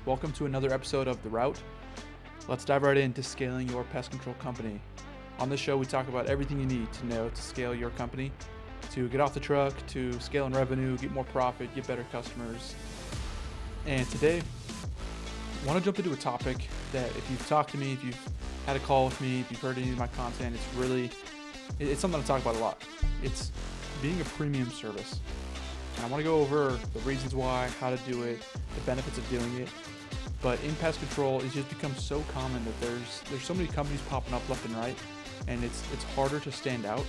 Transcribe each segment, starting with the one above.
Welcome to another episode of The Route. Let's dive right into scaling your pest control company. On this show, we talk about everything you need to know to scale your company, to get off the truck, to scale in revenue, get more profit, get better customers. And today, I want to jump into a topic that if you've talked to me, if you've had a call with me, if you've heard any of my content, it's something I talk about a lot. It's being a premium service. And I want to go over the reasons why, how to do it, the benefits of doing it. But in pest control, it's just become so common that there's so many companies popping up left and right, and it's harder to stand out.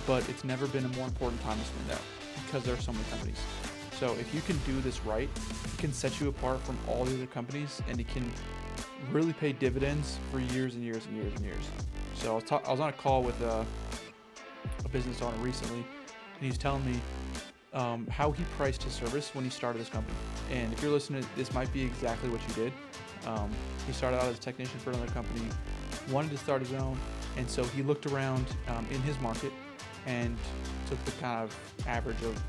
But it's never been a more important time to stand out because there are so many companies. So if you can do this right, it can set you apart from all the other companies, and it can really pay dividends for years and years and years and years. So I was on a call with a business owner recently, and he's telling me how he priced his service when he started this company. And if you're listening, this might be exactly what you did. He started out as a technician for another company, wanted to start his own, and so he looked around in his market and took the kind of average of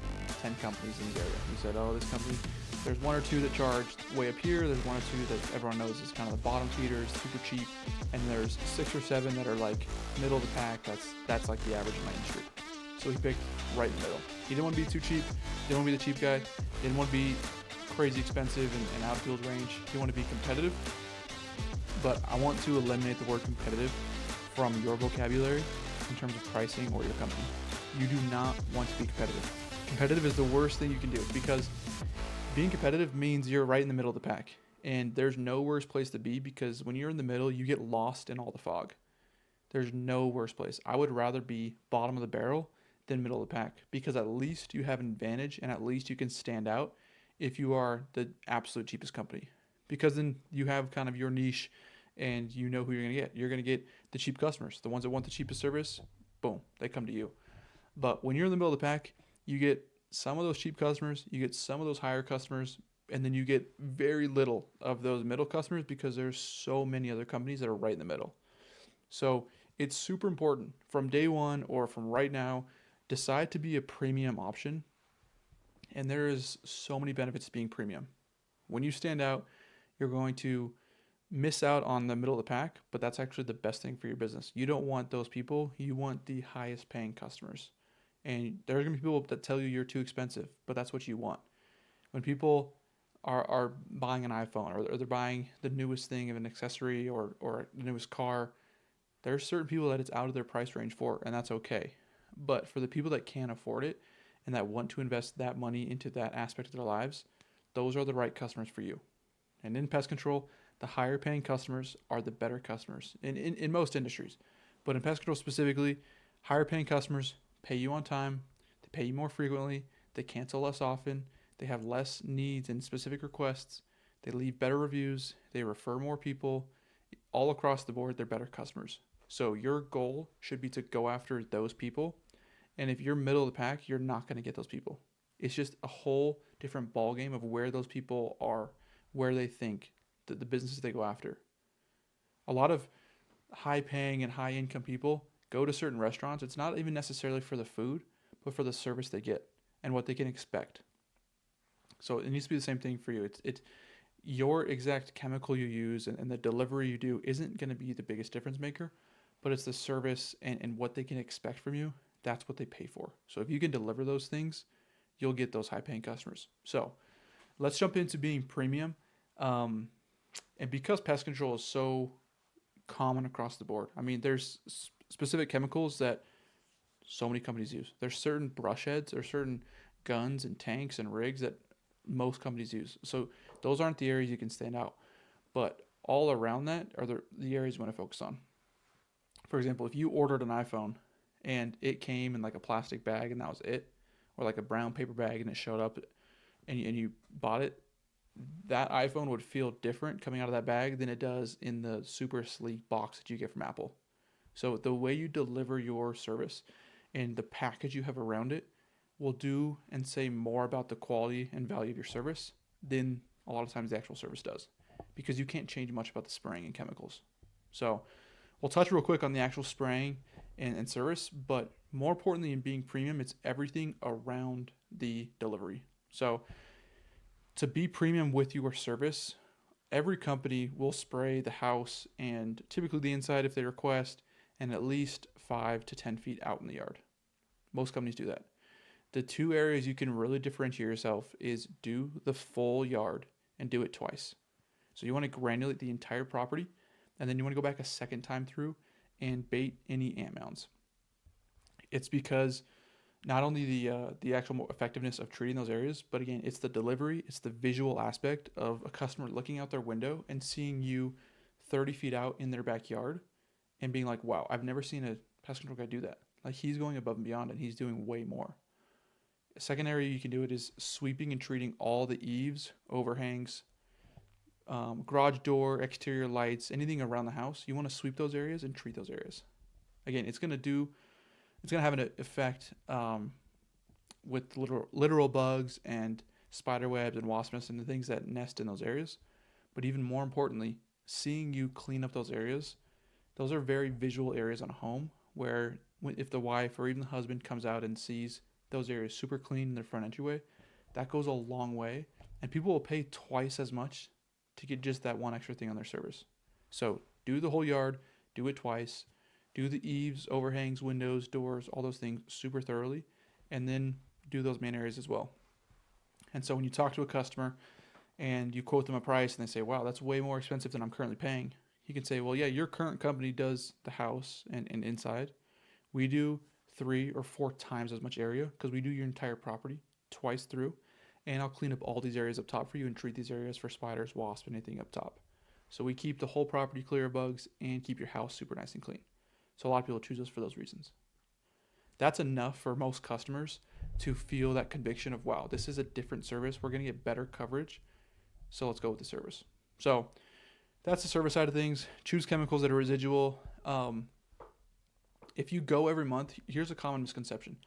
10 companies in the area. He said, oh, this company, there's one or two that charge way up here, there's one or two that everyone knows is kind of the bottom feeders, super cheap, and there's 6 or 7 that are like middle of the pack. That's like the average in my industry. So he picked right in the middle. He didn't want to be too cheap, didn't want to be the cheap guy, didn't want to be crazy expensive and out of people's range. He wanted to be competitive, but I want to eliminate the word competitive from your vocabulary in terms of pricing or your company. You do not want to be competitive. Competitive is the worst thing you can do because being competitive means you're right in the middle of the pack. And there's no worse place to be because when you're in the middle, you get lost in all the fog. There's no worse place. I would rather be bottom of the barrel than middle of the pack because at least you have an advantage and at least you can stand out if you are the absolute cheapest company, because then you have kind of your niche and you know who you're going to get. You're going to get the cheap customers, the ones that want the cheapest service. Boom, they come to you. But when you're in the middle of the pack, you get some of those cheap customers, you get some of those higher customers, and then you get very little of those middle customers because there's so many other companies that are right in the middle. So it's super important from day one or from right now, decide to be a premium option. And there is so many benefits to being premium. When you stand out, you're going to miss out on the middle of the pack, but that's actually the best thing for your business. You don't want those people, you want the highest paying customers. And there's going to be people that tell you you're too expensive, but that's what you want. When people are buying an iPhone or they're buying the newest thing of an accessory or the newest car, there's certain people that it's out of their price range for, and that's okay. But for the people that can't afford it and that want to invest that money into that aspect of their lives, those are the right customers for you. And in pest control, the higher paying customers are the better customers in most industries. But in pest control specifically, higher paying customers pay you on time, they pay you more frequently, they cancel less often, they have less needs and specific requests, they leave better reviews, they refer more people. All across the board, they're better customers. So your goal should be to go after those people. And if you're middle of the pack, you're not going to get those people. It's just a whole different ballgame of where those people are, where they think, the businesses they go after. A lot of high paying and high income people go to certain restaurants. It's not even necessarily for the food, but for the service they get and what they can expect. So it needs to be the same thing for you. It's your exact chemical you use and the delivery you do isn't going to be the biggest difference maker, but it's the service and what they can expect from you. That's what they pay for. So if you can deliver those things, you'll get those high paying customers. So let's jump into being premium. And because pest control is so common across the board, I mean, there's specific chemicals that so many companies use. There's certain brush heads or certain guns and tanks and rigs that most companies use. So those aren't the areas you can stand out. But all around that are the areas you want to focus on. For example, if you ordered an iPhone and it came in like a plastic bag and that was it, or like a brown paper bag and it showed up and you bought it, that iPhone would feel different coming out of that bag than it does in the super sleek box that you get from Apple. So the way you deliver your service and the package you have around it will do and say more about the quality and value of your service than a lot of times the actual service does, because you can't change much about the spraying and chemicals. So we'll touch real quick on the actual spraying and service, but more importantly in being premium, it's everything around the delivery. So to be premium with your service, Every company will spray the house and typically the inside if they request, and at least 5 to 10 feet out in the yard. Most companies do that. The two areas you can really differentiate yourself is do the full yard and do it twice. So you want to granulate the entire property, and then you want to go back a second time through and bait any ant mounds. It's because not only the actual effectiveness of treating those areas, but again, it's the delivery, it's the visual aspect of a customer looking out their window and seeing you 30 feet out in their backyard and being like, wow, I've never seen a pest control guy do that. Like he's going above and beyond and he's doing way more. A second area you can do it is sweeping and treating all the eaves, overhangs, garage door, exterior lights, anything around the house. You want to sweep those areas and treat those areas. Again, it's gonna have an effect with literal bugs and spider webs and wasp nests and the things that nest in those areas. But even more importantly, seeing you clean up those areas, those are very visual areas on a home where if the wife or even the husband comes out and sees those areas super clean in their front entryway, that goes a long way. And people will pay twice as much to get just that one extra thing on their service. So do the whole yard, do it twice, do the eaves, overhangs, windows, doors, all those things super thoroughly, and then do those main areas as well. And so when you talk to a customer and you quote them a price and they say, wow, that's way more expensive than I'm currently paying, you can say, well, yeah, your current company does the house and inside. We do 3 or 4 times as much area because we do your entire property twice through. And I'll clean up all these areas up top for you and treat these areas for spiders, wasps, anything up top. So we keep the whole property clear of bugs and keep your house super nice and clean. So a lot of people choose us for those reasons. That's enough for most customers to feel that conviction of, wow, this is a different service. We're going to get better coverage. So let's go with the service. So that's the service side of things. Choose chemicals that are residual. If you go every month, here's a common misconception.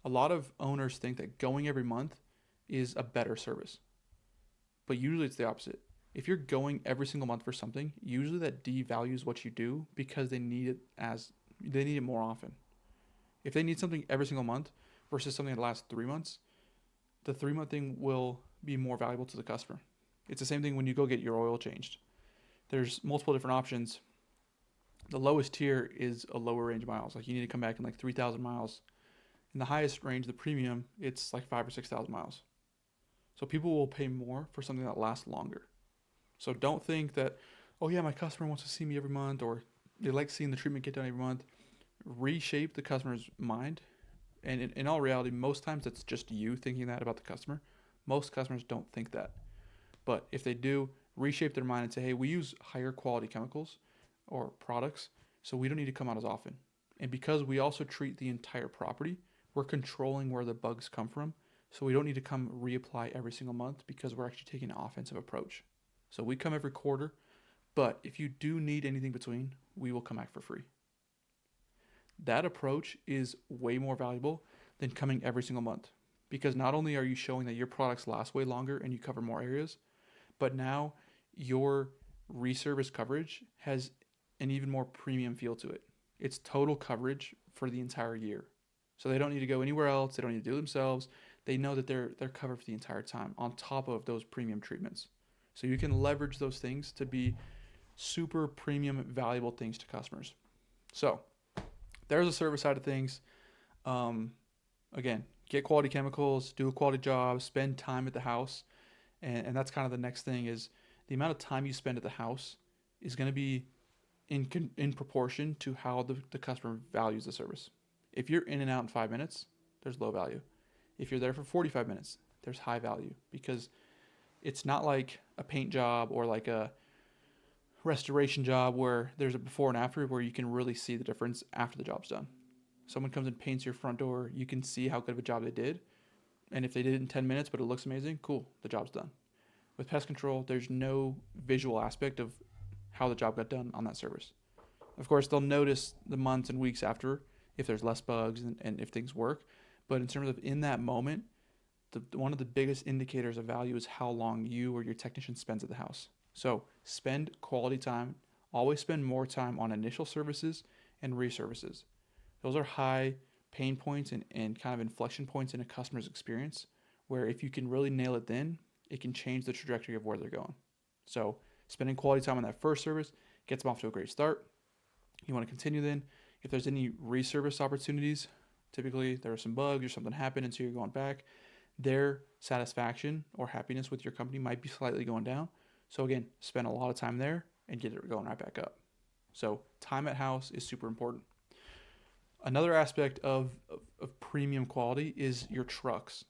A lot of owners think that going every month is a better service, but usually it's the opposite. If you're going every single month for something, usually that devalues what you do because they need it more often. If they need something every single month versus something that lasts 3 months, the 3 month thing will be more valuable to the customer. It's the same thing when you go get your oil changed. There's multiple different options. The lowest tier is a lower range miles. Like you need to come back in like 3,000 miles. In the highest range, the premium, it's like 5 or 6,000 miles. So people will pay more for something that lasts longer. So don't think that, oh yeah, my customer wants to see me every month or they like seeing the treatment get done every month. Reshape the customer's mind. And in all reality, most times it's just you thinking that about the customer. Most customers don't think that. But if they do, reshape their mind and say, hey, we use higher quality chemicals or products, so we don't need to come out as often. And because we also treat the entire property, we're controlling where the bugs come from. So we don't need to come reapply every single month because we're actually taking an offensive approach. So we come every quarter, but if you do need anything between, we will come back for free. That approach is way more valuable than coming every single month because not only are you showing that your products last way longer and you cover more areas, but now your reservice coverage has an even more premium feel to it. It's total coverage for the entire year. So they don't need to go anywhere else. They don't need to do it themselves. They know that they're covered for the entire time on top of those premium treatments. So you can leverage those things to be super premium valuable things to customers. So there's the service side of things. Again, get quality chemicals, do a quality job, spend time at the house. And that's kind of the next thing is the amount of time you spend at the house is going to be in proportion to how the customer values the service. If you're in and out in 5 minutes, there's low value. If you're there for 45 minutes, there's high value because it's not like a paint job or like a restoration job where there's a before and after where you can really see the difference after the job's done. Someone comes and paints your front door, you can see how good of a job they did. And if they did it in 10 minutes but it looks amazing, cool, the job's done. With pest control, there's no visual aspect of how the job got done on that service. Of course, they'll notice the months and weeks after if there's less bugs and if things work. But in terms of in that moment, one of the biggest indicators of value is how long you or your technician spends at the house. So spend quality time. Always spend more time on initial services and reservices. Those are high pain points and kind of inflection points in a customer's experience where if you can really nail it then, it can change the trajectory of where they're going. So Spending quality time on that first service gets them off to a great start. You want to continue then. If there's any reservice opportunities, typically there are some bugs or something happened, and so you're going back, their satisfaction or happiness with your company might be slightly going down. So again, spend a lot of time there and get it going right back up. So time at house is super important. Another aspect of premium quality is your trucks.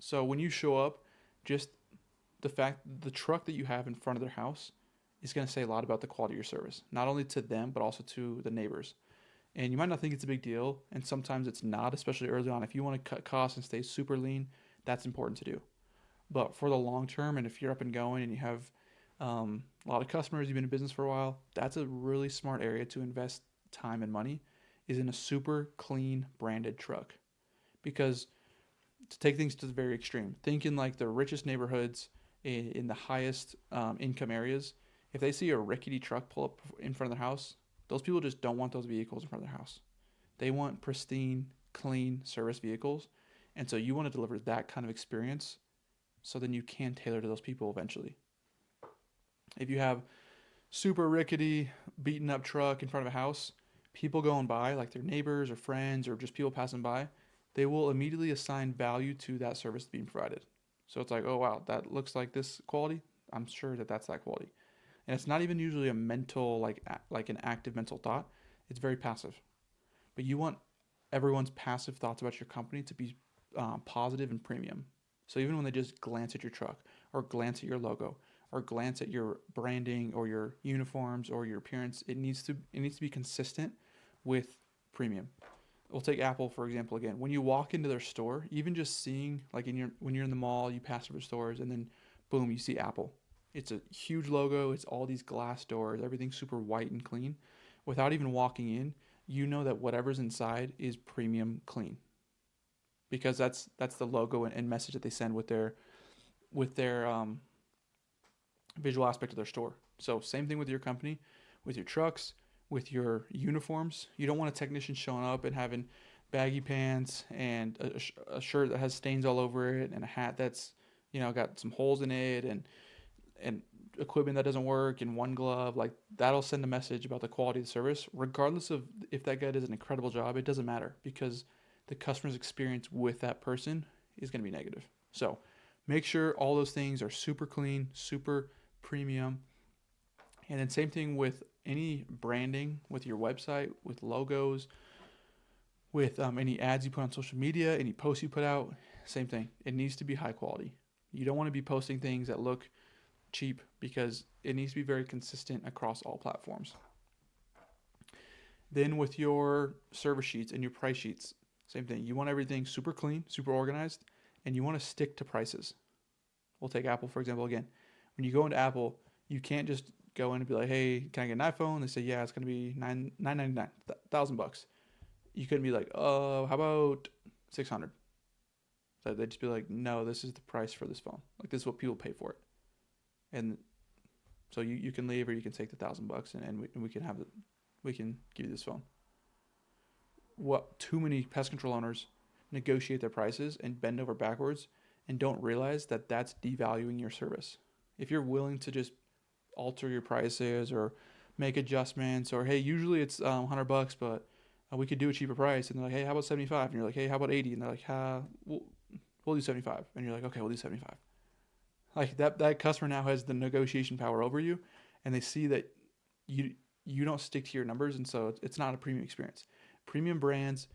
So when you show up, just the truck that you have in front of their house is going to say a lot about the quality of your service, not only to them, but also to the neighbors. And you might not think it's a big deal, and sometimes it's not, especially early on. If you want to cut costs and stay super lean, that's important to do. But for the long term, and if you're up and going and you have a lot of customers, you've been in business for a while, that's a really smart area to invest time and money, is in a super clean branded truck. Because to take things to the very extreme, think in like the richest neighborhoods in the highest income areas. If they see a rickety truck pull up in front of their house, those people just don't want those vehicles in front of their house. They want pristine, clean service vehicles. And so you want to deliver that kind of experience so then you can tailor to those people eventually. If you have super rickety, beaten up truck in front of a house, people going by, like their neighbors or friends or just people passing by, they will immediately assign value to that service being provided. So it's like, oh wow, that looks like this quality. I'm sure that that's that quality. And it's not even usually a mental, like an active mental thought. It's very passive. But you want everyone's passive thoughts about your company to be positive and premium. So even when they just glance at your truck or glance at your logo or glance at your branding or your uniforms or your appearance, it needs to be consistent with premium. We'll take Apple for example again. When you walk into their store, even just seeing like when you're in the mall, you pass over stores and then boom, you see Apple. It's a huge logo. It's all these glass doors. Everything's super white and clean. Without even walking in, you know that whatever's inside is premium clean, because that's the logo and message that they send with their visual aspect of their store. So same thing with your company, with your trucks, with your uniforms. You don't want a technician showing up and having baggy pants and a shirt that has stains all over it and a hat that's got some holes in it and equipment that doesn't work and one glove. Like that'll send a message about the quality of the service, regardless of if that guy does an incredible job. It doesn't matter, because the customer's experience with that person is going to be negative. So make sure all those things are super clean, super premium. And then same thing with any branding, with your website, with logos, with any ads you put on social media, any posts you put out. Same thing. It needs to be high quality. You don't want to be posting things that look cheap, because it needs to be very consistent across all platforms. Then with your service sheets and your price sheets, same thing. You want everything super clean, super organized, and you want to stick to prices. We'll take Apple for example again. When you go into Apple, you can't just go in and be like, "Hey, can I get an iPhone?" They say, "Yeah, it's going to be $999, $1,000." You couldn't be like, "Oh, how about 600?" So they'd just be like, "No, this is the price for this phone. Like this is what people pay for it." And so you can leave, or you can take the $1,000 and we can give you this phone. What too many pest control owners negotiate their prices and bend over backwards and don't realize that that's devaluing your service. If you're willing to just alter your prices or make adjustments, or hey, usually it's $100, but we could do a cheaper price, and they're like, hey, how about 75? And you're like, hey, how about 80? And they're like, we'll do 75. And you're like, okay, we'll do 75. Like that customer now has the negotiation power over you, and they see that you don't stick to your numbers, and so it's not a premium experience. Premium brands,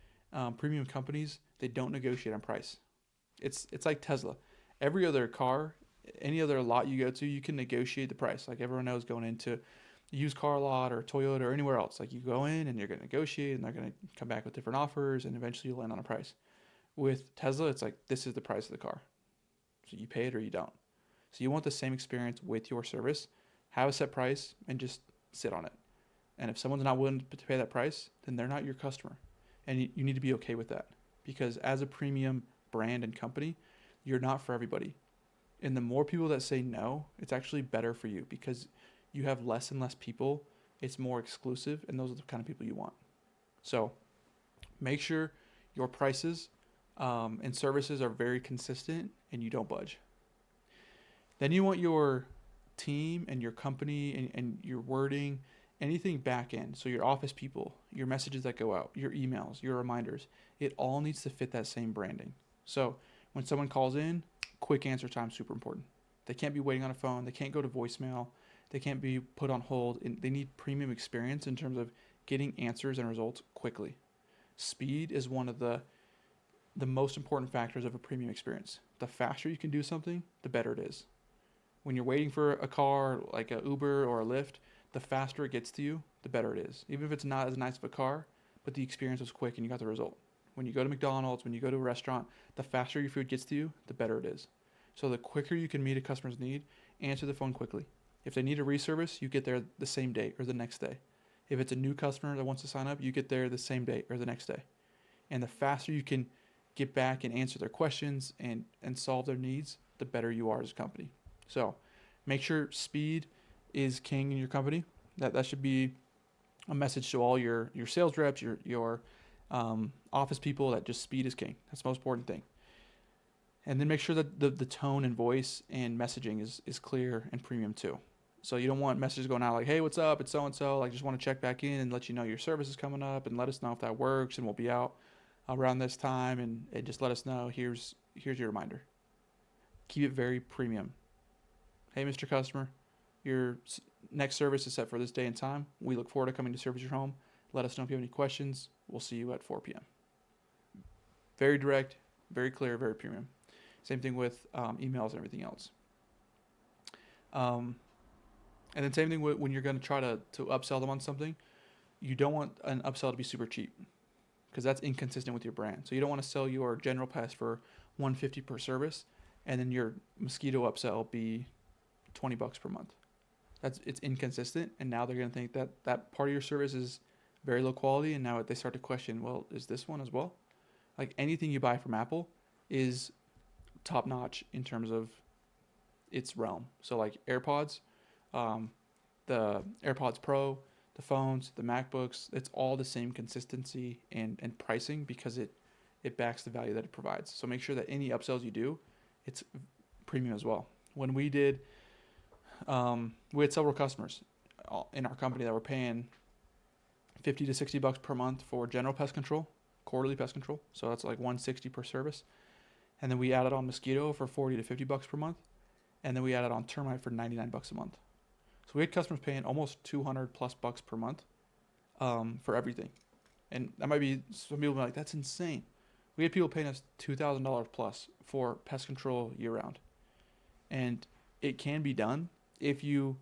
premium companies, they don't negotiate on price. It's like Tesla. Every other car, any other lot you go to, you can negotiate the price. Like everyone knows, going into a used car lot or Toyota or anywhere else, like you go in and you're going to negotiate, and they're going to come back with different offers, and eventually you land on a price. With Tesla, it's like, this is the price of the car. So you pay it or you don't. So you want the same experience with your service. Have a set price and just sit on it. And if someone's not willing to pay that price, then they're not your customer. And you need to be okay with that, because as a premium brand and company, you're not for everybody. And the more people that say no, it's actually better for you, because you have less and less people. It's more exclusive, and those are the kind of people you want. So make sure your prices and services are very consistent and you don't budge. Then you want your team and your company and your wording, anything back end, so your office people, your messages that go out, your emails, your reminders, it all needs to fit that same branding. So when someone calls in, quick answer time is super important. They can't be waiting on a phone. They can't go to voicemail. They can't be put on hold. And they need premium experience in terms of getting answers and results quickly. Speed is one of the most important factors of a premium experience. The faster you can do something, the better it is. When you're waiting for a car like a Uber or a Lyft, the faster it gets to you, the better it is. Even if it's not as nice of a car, but the experience was quick and you got the result. When you go to McDonald's, when you go to a restaurant, the faster your food gets to you, the better it is. So the quicker you can meet a customer's need, answer the phone quickly. If they need a reservice, you get there the same day or the next day. If it's a new customer that wants to sign up, you get there the same day or the next day. And the faster you can get back and answer their questions and solve their needs, the better you are as a company. So make sure speed is king in your company. That should be a message to all your sales reps, your office people, that just speed is king. That's the most important thing. And then make sure that the tone and voice and messaging is clear and premium too. So you don't want messages going out like, hey, what's up? It's so-and-so. Like, just want to check back in and let you know your service is coming up and let us know if that works, and we'll be out around this time, and just let us know. Here's your reminder. Keep it very premium. Hey, Mr. Customer, your next service is set for this day and time. We look forward to coming to service your home. Let us know if you have any questions. We'll see you at 4 p.m. Very direct, very clear, very premium. Same thing with emails and everything else. And then same thing when you're going to try to upsell them on something. You don't want an upsell to be super cheap, because that's inconsistent with your brand. So you don't want to sell your general pest for $150 per service, and then your mosquito upsell be $20 per month. It's inconsistent, and now they're going to think that part of your service is very low quality, and now they start to question, well, is this one as well? Like, anything you buy from Apple is top notch in terms of its realm. So like AirPods, the AirPods Pro, the phones, the MacBooks, it's all the same consistency and pricing, because it backs the value that it provides. So make sure that any upsells you do, it's premium as well. When we did, we had several customers in our company that were paying $50 to $60 per month for general pest control, quarterly pest control. So that's like $160 per service. And then we added on mosquito for $40 to $50 per month. And then we added on termite for $99 a month. So we had customers paying almost $200+ per month for everything. And that might be, some people be like, that's insane. We had people paying us $2,000 plus for pest control year round. And it can be done if you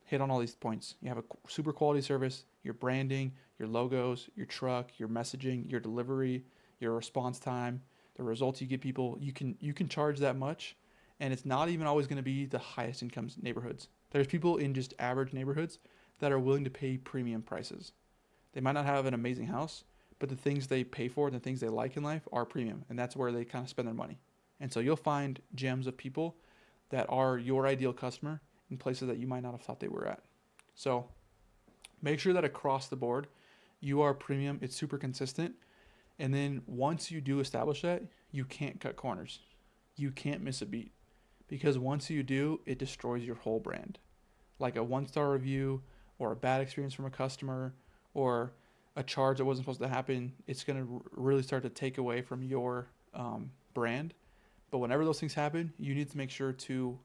hit on all these points. You have a super quality service, your branding, your logos, your truck, your messaging, your delivery, your response time, the results you give people. You can charge that much, and it's not even always going to be the highest income neighborhoods. There's people in just average neighborhoods that are willing to pay premium prices. They might not have an amazing house, but the things they pay for and the things they like in life are premium, and that's where they kind of spend their money. And so you'll find gems of people that are your ideal customer in places that you might not have thought they were at. So make sure that across the board, you are premium. It's super consistent. And then once you do establish that, you can't cut corners. You can't miss a beat, because once you do, it destroys your whole brand. Like a 1-star review or a bad experience from a customer or a charge that wasn't supposed to happen, it's going to really start to take away from your brand. But whenever those things happen, you need to make sure to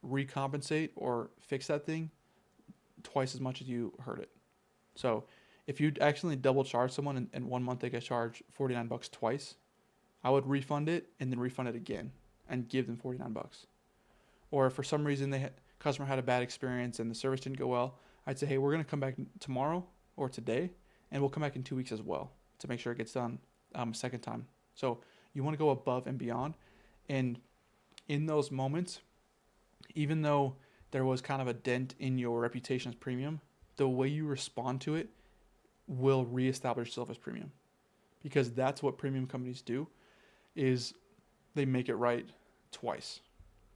recompensate or fix that thing twice as much as you hurt it. So if you actually double charge someone and 1 month they get charged $49 twice, I would refund it and then refund it again and give them $49. Or if for some reason customer had a bad experience and the service didn't go well, I'd say, hey, we're going to come back tomorrow or today, and we'll come back in 2 weeks as well to make sure it gets done a second time. So you want to go above and beyond. And in those moments, even though there was kind of a dent in your reputation as premium, the way you respond to it will reestablish yourself as premium, because that's what premium companies do, is they make it right twice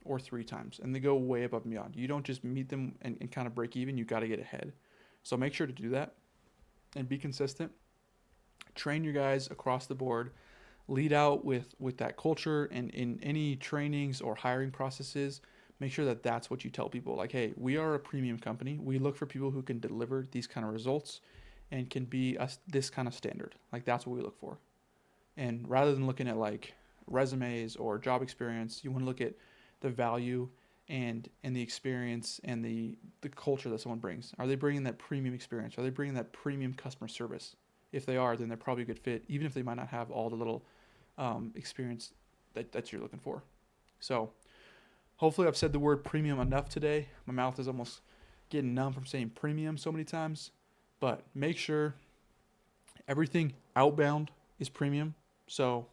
or 3 times, and they go way above and beyond. You don't just meet them and kind of break even. You got to get ahead. So make sure to do that and be consistent. Train your guys across the board. Lead out with that culture, and in any trainings or hiring processes, make sure that that's what you tell people. Like, hey, we are a premium company. We look for people who can deliver these kind of results and can be this kind of standard. Like, that's what we look for. And rather than looking at like resumes or job experience, you want to look at the value and the experience and the culture that someone brings. Are they bringing that premium experience? Are they bringing that premium customer service? If they are, then they're probably a good fit, even if they might not have all the little experience that you're looking for. So hopefully I've said the word premium enough today. My mouth is almost getting numb from saying premium so many times. But make sure everything outbound is premium. So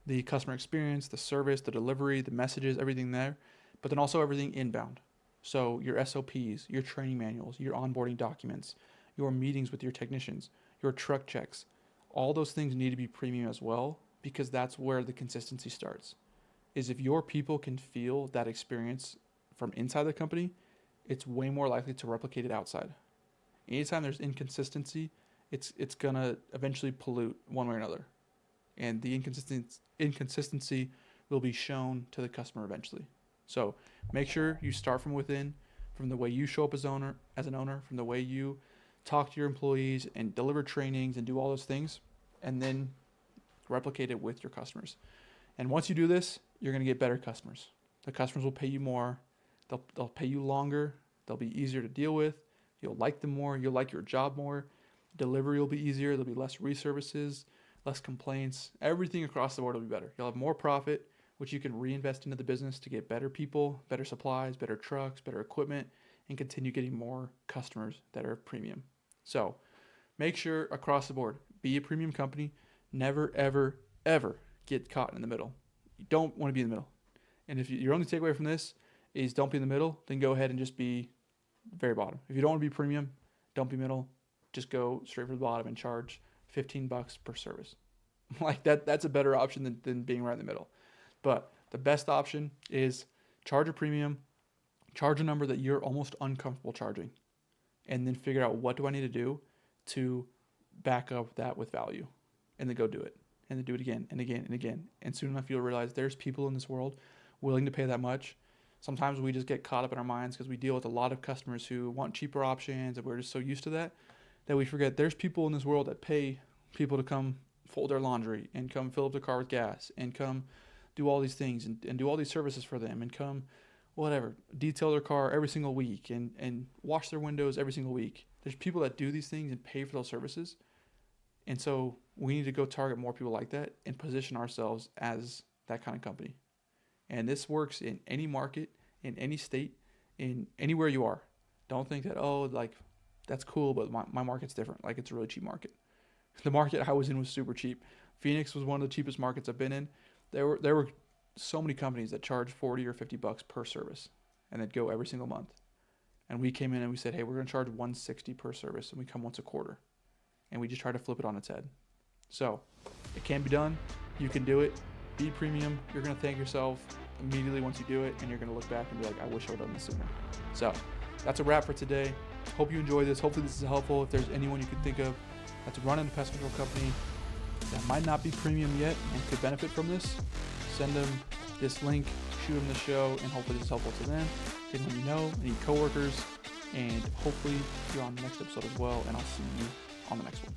the customer experience, the service, the delivery, the messages, everything there. But then also everything inbound. So your SOPs, your training manuals, your onboarding documents, your meetings with your technicians, your truck checks. All those things need to be premium as well, because that's where the consistency starts. Is if your people can feel that experience from inside the company, it's way more likely to replicate it outside. Anytime there's inconsistency, it's gonna eventually pollute one way or another. And the inconsistency will be shown to the customer eventually. So make sure you start from within, from the way you show up as an owner, from the way you talk to your employees and deliver trainings and do all those things, and then replicate it with your customers. And once you do this, you're going to get better customers. The customers will pay you more. They'll pay you longer. They'll be easier to deal with. You'll like them more. You'll like your job more. Delivery will be easier. There'll be less reservices, less complaints. Everything across the board will be better. You'll have more profit, which you can reinvest into the business to get better people, better supplies, better trucks, better equipment, and continue getting more customers that are premium. So make sure across the board, be a premium company. Never, ever, ever get caught in the middle. You don't want to be in the middle. And if your only takeaway from this is don't be in the middle, then go ahead and just be very bottom. If you don't want to be premium, don't be middle. Just go straight for the bottom and charge $15 per service. Like that's a better option than being right in the middle. But the best option is charge a premium, charge a number that you're almost uncomfortable charging, and then figure out what do I need to do to back up that with value, and then go do it, and then do it again and again and again. And soon enough, you'll realize there's people in this world willing to pay that much. Sometimes we just get caught up in our minds because we deal with a lot of customers who want cheaper options, and we're just so used to that we forget there's people in this world that pay people to come fold their laundry and come fill up their car with gas and come do all these things and do all these services for them and come whatever, detail their car every single week and wash their windows every single week. There's people that do these things and pay for those services. And so we need to go target more people like that and position ourselves as that kind of company. And this works in any market, in any state, in anywhere you are. Don't think that, like, that's cool, but my market's different. Like, it's a really cheap market. The market I was in was super cheap. Phoenix was one of the cheapest markets I've been in. There were so many companies that charge $40 or $50 per service, and they'd go every single month. And we came in and we said, hey, we're going to charge $160 per service, and we come once a quarter. And we just try to flip it on its head. So it can be done. You can do it. Be premium. You're going to thank yourself immediately once you do it, and you're going to look back and be like, I wish I would have done this sooner. So that's a wrap for today. Hope you enjoyed this. Hopefully this is helpful. If there's anyone you can think of that's running a pest control company that might not be premium yet and could benefit from this, send them this link, shoot them the show, and hopefully this is helpful to them. Anyone you know, any coworkers, and hopefully you're on the next episode as well, and I'll see you on the next one.